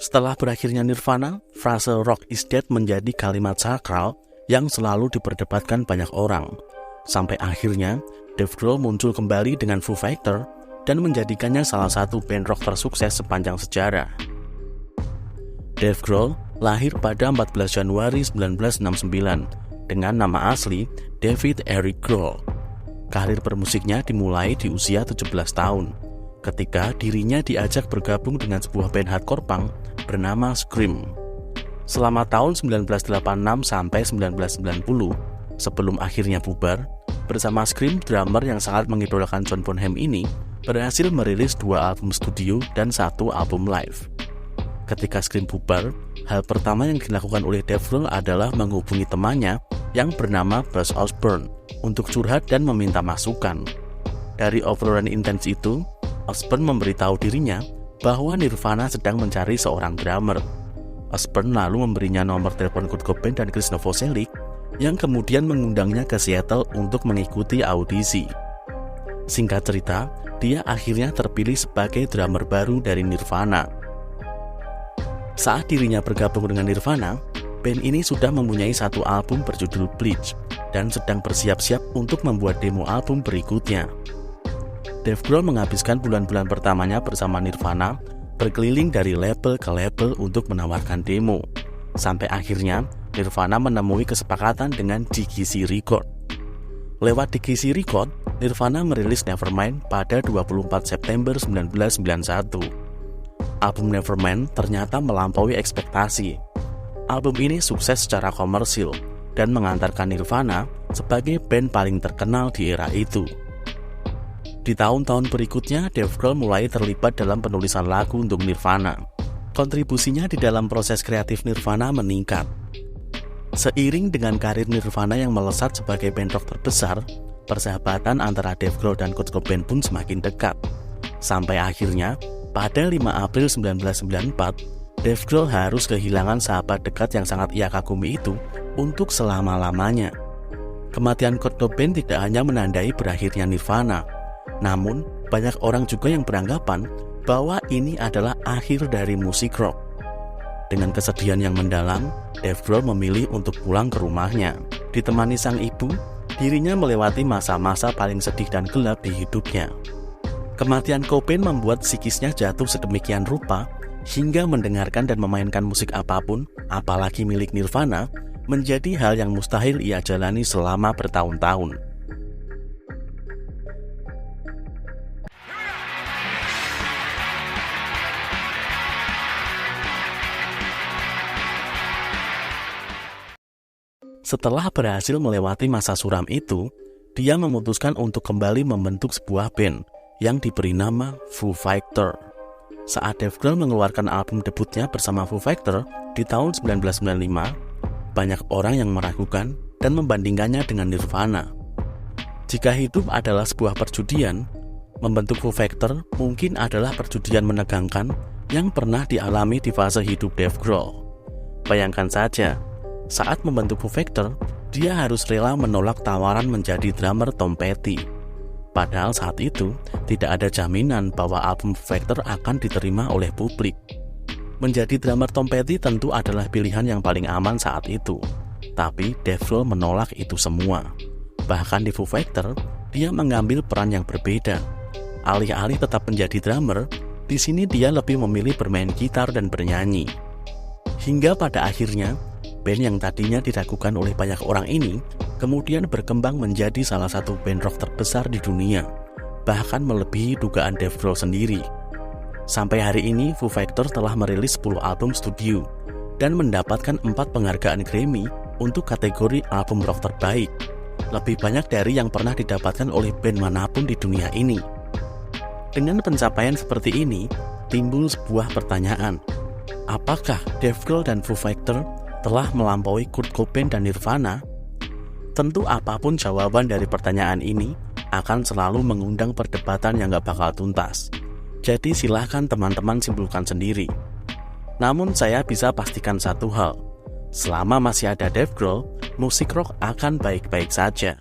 Setelah berakhirnya Nirvana, frase rock is dead menjadi kalimat sakral yang selalu diperdebatkan banyak orang. Sampai akhirnya, Dave Grohl muncul kembali dengan Foo Fighters dan menjadikannya salah satu band rock tersukses sepanjang sejarah. Dave Grohl lahir pada 14 Januari 1969 dengan nama asli David Eric Grohl. Karir bermusiknya dimulai di usia 17 tahun, ketika dirinya diajak bergabung dengan sebuah band hardcore punk bernama Scream. Selama tahun 1986 sampai 1990, sebelum akhirnya bubar, bersama Scream, drummer yang sangat mengidolakan John Bonham ini berhasil merilis 2 album studio dan 1 album live. Ketika Scream bubar, hal pertama yang dilakukan oleh Dave Grohl adalah menghubungi temannya yang bernama Buzz Osborne untuk curhat dan meminta masukan. Dari obrolan intens itu, Osborne memberitahu dirinya bahwa Nirvana sedang mencari seorang drummer. Osborne lalu memberinya nomor telepon Kurt Cobain dan Chris Novoselic yang kemudian mengundangnya ke Seattle untuk mengikuti audisi. Singkat cerita, dia akhirnya terpilih sebagai drummer baru dari Nirvana. Saat dirinya bergabung dengan Nirvana, band ini sudah mempunyai 1 album berjudul Bleach dan sedang bersiap-siap untuk membuat demo album berikutnya. Dave Grohl menghabiskan bulan-bulan pertamanya bersama Nirvana berkeliling dari label ke label untuk menawarkan demo. Sampai akhirnya, Nirvana menemui kesepakatan dengan DKC Records. Lewat DKC Records, Nirvana merilis Nevermind pada 24 September 1991. Album Nevermind ternyata melampaui ekspektasi. Album ini sukses secara komersil dan mengantarkan Nirvana sebagai band paling terkenal di era itu. Di tahun-tahun berikutnya, Dave Grohl mulai terlibat dalam penulisan lagu untuk Nirvana. Kontribusinya di dalam proses kreatif Nirvana meningkat. Seiring dengan karir Nirvana yang melesat sebagai band rock terbesar, persahabatan antara Dave Grohl dan Kurt Cobain pun semakin dekat. Sampai akhirnya, pada 5 April 1994, Dave Grohl harus kehilangan sahabat dekat yang sangat ia kagumi itu untuk selama-lamanya. Kematian Kurt Cobain tidak hanya menandai berakhirnya Nirvana, namun banyak orang juga yang beranggapan bahwa ini adalah akhir dari musik rock. Dengan kesedihan yang mendalam, Dave Grohl memilih untuk pulang ke rumahnya. Ditemani sang ibu, dirinya melewati masa-masa paling sedih dan gelap di hidupnya. Kematian Cobain membuat psikisnya jatuh sedemikian rupa hingga mendengarkan dan memainkan musik apapun, apalagi milik Nirvana, menjadi hal yang mustahil ia jalani selama bertahun-tahun. Setelah berhasil melewati masa suram itu, dia memutuskan untuk kembali membentuk sebuah band yang diberi nama Foo Fighters. Saat Dave Grohl mengeluarkan album debutnya bersama Foo Fighters di tahun 1995, banyak orang yang meragukan dan membandingkannya dengan Nirvana. Jika hidup adalah sebuah perjudian, membentuk Foo Fighters mungkin adalah perjudian menegangkan yang pernah dialami di fase hidup Dave Grohl. Bayangkan saja, saat membentuk Foo Fighters, dia harus rela menolak tawaran menjadi drummer Tom Petty. Padahal saat itu, tidak ada jaminan bahwa album Foo Fighters akan diterima oleh publik. Menjadi drummer Tom Petty tentu adalah pilihan yang paling aman saat itu. Tapi Dave Grohl menolak itu semua. Bahkan di Foo Fighters, dia mengambil peran yang berbeda. Alih-alih tetap menjadi drummer, di sini dia lebih memilih bermain gitar dan bernyanyi. Hingga pada akhirnya, band yang tadinya diragukan oleh banyak orang ini kemudian berkembang menjadi salah satu band rock terbesar di dunia, bahkan melebihi dugaan Dave Grohl sendiri. Sampai hari ini, Foo Fighters telah merilis 10 album studio dan mendapatkan 4 penghargaan Grammy untuk kategori album rock terbaik, lebih banyak dari yang pernah didapatkan oleh band manapun di dunia ini. Dengan pencapaian seperti ini, timbul sebuah pertanyaan. Apakah Dave Grohl dan Foo Fighters telah melampaui Kurt Cobain dan Nirvana? Tentu apapun jawaban dari pertanyaan ini akan selalu mengundang perdebatan yang gak bakal tuntas. Jadi silahkan teman-teman simpulkan sendiri. Namun saya bisa pastikan satu hal. Selama masih ada Dave Grohl, musik rock akan baik-baik saja.